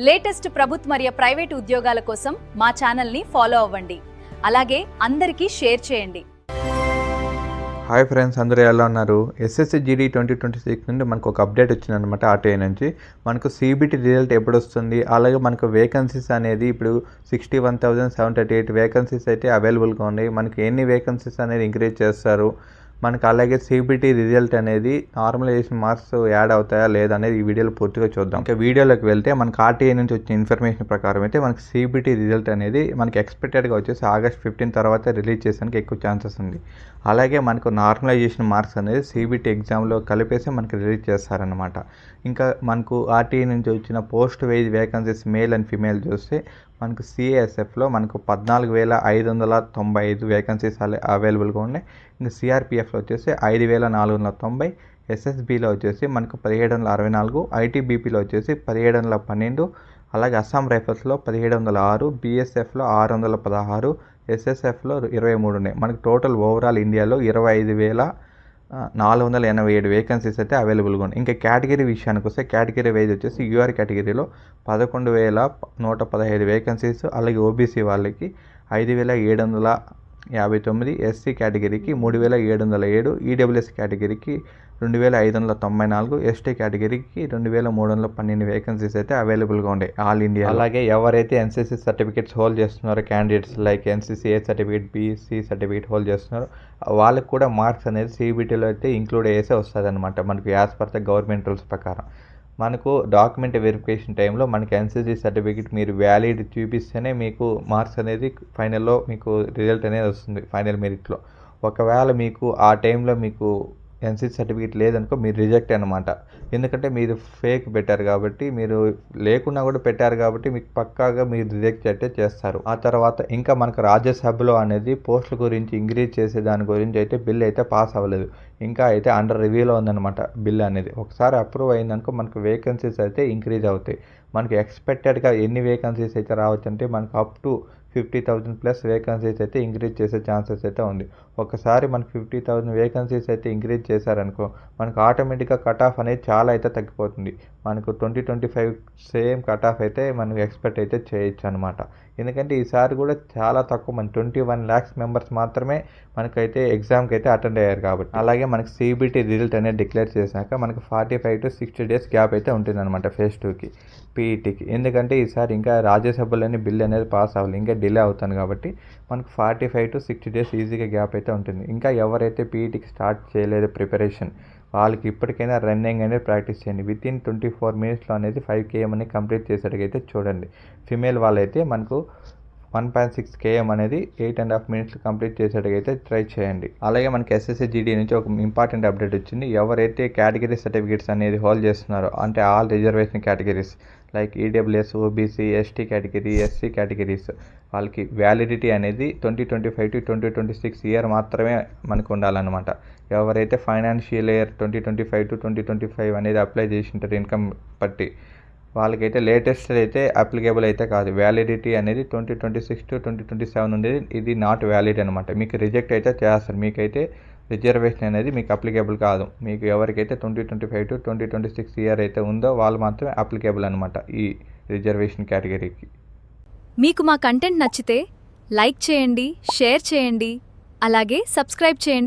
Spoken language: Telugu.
లేటెస్ట్ ప్రభుత్వ మరియు ప్రైవేట్ ఉద్యోగాల కోసం మా ఛానల్ని ఫాలో అవ్వండి. అలాగే అందరికీ షేర్ చేయండి. హాయ్ ఫ్రెండ్స్, అందరూ ఎలా ఉన్నారు? ఎస్ఎస్సి జీడీ 2026 నుండి మనకు ఒక అప్డేట్ వచ్చిందనమాట. ఆర్టీఐ నుంచి మనకు సిబిటి రిజల్ట్ ఎప్పుడు వస్తుంది, అలాగే మనకు వేకెన్సీస్ అనేది ఇప్పుడు 61,738 వేకెన్సీస్ అయితే అవైలబుల్గా ఉన్నాయి. మనకి ఎన్ని వేకెన్సీస్ అనేది ఇంక్రీజ్ చేస్తారు, మనకు అలాగే సిబిటి రిజల్ట్ అనేది నార్మలైజేషన్ మార్క్స్ యాడ్ అవుతాయా లేదా అనేది ఈ వీడియోలో పూర్తిగా చూద్దాం. ఇంకా వీడియోలోకి వెళ్తే మనకు ఆర్టీఐ నుంచి వచ్చిన ఇన్ఫర్మేషన్ ప్రకారం అయితే మనకి సిబిటి రిజల్ట్ అనేది మనకి ఎక్స్పెక్టెడ్గా వచ్చేసి ఆగస్ట్ 15 తర్వాత రిలీజ్ చేసానికి ఎక్కువ ఛాన్సెస్ ఉంది. అలాగే మనకు నార్మలైజేషన్ మార్క్స్ అనేది సిబిటి ఎగ్జామ్లో కలిపేసి మనకి రిలీజ్ చేస్తారనమాట. ఇంకా మనకు ఆర్టీఐ నుంచి వచ్చిన post wise vacancies male and female చూస్తే మనకు సిఏఎస్ఎఫ్లో మనకు 14,595 వేకెన్సీస్ అవైలబుల్గా ఉన్నాయి. ఇంకా సిఆర్పిఎఫ్లో వచ్చేసి 5,490, ఎస్ఎస్బిలో వచ్చేసి మనకు 1,764, ఐటీబీపీలో వచ్చేసి 1,712, అలాగే అస్సాం రైఫల్స్లో 1,706, బీఎస్ఎఫ్లో 616, ఎస్ఎస్ఎఫ్లో 23 ఉన్నాయి. మనకు టోటల్ ఓవరాల్ ఇండియాలో 25,487 వేకెన్సీస్ అయితే అవైలబుల్గా ఉన్నాయి. ఇంకా కేటగిరీ విషయానికి వస్తే కేటగిరీ వైజ్ వచ్చేసి యూఆర్ కేటగిరీలో 11,115 వేకెన్సీస్, అలాగే ఓబీసీ వాళ్ళకి 5,759, ఎస్సీ కేటగిరీకి 3,707, ఈడబ్ల్యూఎస్ కేటగిరీకి 2,594, ఎస్టీ కేటగిరీకి 2,312 వేకెన్సీస్ అయితే అవైలబుల్గా ఉన్నాయి ఆల్ ఇండియా. అలాగే ఎవరైతే ఎన్సీసీ సర్టిఫికేట్స్ హోల్డ్ చేస్తున్నారో candidates like NCC A certificate, BC certificate hold చేస్తున్నారో వాళ్ళకి కూడా మార్క్స్ అనేది సిబిటీలో అయితే ఇంక్లూడ్ అయ్యేసే వస్తుంది అనమాట. మనకు as per the government rules ప్రకారం మనకు డాక్యుమెంట్ వెరిఫికేషన్ టైంలో మనకి ఎన్సీసీ సర్టిఫికేట్ మీరు వ్యాలిడ్ చూపిస్తేనే మీకు మార్క్స్ అనేది ఫైనల్లో మీకు రిజల్ట్ అనేది వస్తుంది ఫైనల్ మెరిట్లో. ఒకవేళ మీకు ఆ టైంలో మీకు ఎన్సీసీ సర్టిఫికేట్ లేదనుకో మీరు రిజెక్ట్ అనమాట. ఎందుకంటే మీరు ఫేక్ పెట్టారు కాబట్టి, మీరు లేకున్నా కూడా పెట్టారు కాబట్టి మీకు పక్కాగా మీరు రిజెక్ట్ అయితే చేస్తారు. ఆ తర్వాత ఇంకా మనకు రాజ్యసభలో అనేది పోస్టుల గురించి ఇంక్రీజ్ చేసే దాని గురించి అయితే బిల్ అయితే పాస్ అవ్వలేదు. ఇంకా అయితే అండర్ రివ్యూలో ఉందన్నమాట బిల్ అనేది. ఒకసారి అప్రూవ్ అయిందనుకో మనకు వేకెన్సీస్ అయితే ఇంక్రీజ్ అవుతాయి. మనకి ఎక్స్పెక్టెడ్గా ఎన్ని వేకెన్సీస్ అయితే రావచ్చు అంటే మనకు అప్ టు 50,000 ప్లస్ వేకెన్సీస్ అయితే ఇంక్రీజ్ చేసే ఛాన్సెస్ అయితే ఉంది. ఒకసారి మనకు 50,000 వేకెన్సీస్ అయితే ఇంక్రీజ్ చేశారనుకో మనకు ఆటోమేటిక్గా కట్ ఆఫ్ అనేది చాలా అయితే తగ్గిపోతుంది. మనకు 2025 సేమ్ కట్ ఆఫ్ అయితే మనకు ఎక్స్పెక్ట్ అయితే చేయొచ్చు అనమాట. ఎందుకంటే ఈసారి కూడా చాలా తక్కువ, మన 21 lakhs మెంబర్స్ మాత్రమే మనకైతే ఎగ్జామ్కి అయితే అటెండ్ అయ్యారు కాబట్టి. అలాగే మనకి సిబిటి రిజల్ట్ అనేది డిక్లేర్ చేశాక మనకు 45 to 60 days గ్యాప్ అయితే ఉంటుందన్నమాట ఫేజ్ 2కి పీఈటీకి. ఎందుకంటే ఈసారి ఇంకా రాజ్యసభలోని బిల్ అనేది పాస్ అవ్వాలి, ఇంకా డిలే అవుతుంది కాబట్టి మనకు 45 to 60 days ఈజీగా గ్యాప్ అయితే ఉంటుంది. ఇంకా ఎవరైతే పీఈటీకి స్టార్ట్ చేయలేదు ప్రిపరేషన్ వాళ్ళకి ఇప్పటికైనా రన్నింగ్ అనేది ప్రాక్టీస్ చేయండి. వితిన్ 24 minutesలో అనేది 5 km అనేది కంప్లీట్ చేసేటకైతే చూడండి. ఫిమేల్ వాళ్ళైతే మనకు 1.6 km అనేది 8.5 minutes కంప్లీట్ చేసేటకైతే ట్రై చేయండి. అలాగే మనకి ఎస్ఎస్సి జీడీ నుంచి ఒక ఇంపార్టెంట్ అప్డేట్ వచ్చింది. ఎవరైతే కేటగిరీ సర్టిఫికేట్స్ అనేది హోల్డ్ చేస్తున్నారో అంటే all reservation categories like EWS, OBC, ST category, SC categories వాళ్ళకి వ్యాలిడిటీ అనేది 2025 to 2026 ఇయర్ మాత్రమే మనకు ఉండాలన్నమాట. ఎవరైతే ఫైనాన్షియల్ ఇయర్ 2025 to 2025 అనేది అప్లై చేసి ఉంటారు ఇన్కమ్ బట్టి వాళ్ళకైతే లేటెస్ట్ అయితే అప్లికేబుల్ అయితే కాదు. వ్యాలిడిటీ అనేది 2026 to 2027 ఉండేది, ఇది నాట్ వ్యాలిడ్ అనమాట. మీకు రిజెక్ట్ అయితే చేస్తారు. మీకైతే రిజర్వేషన్ అనేది మీకు అప్లికేబుల్ కాదు. మీకు ఎవరికైతే 2025 to 2026 ఇయర్ అయితే ఉందో వాళ్ళు మాత్రమే అప్లికేబుల్ అనమాట ఈ రిజర్వేషన్ కేటగిరీకి. మీకు మా కంటెంట్ నచ్చితే లైక్ చేయండి, షేర్ చేయండి, అలాగే సబ్స్క్రైబ్ చేయండి.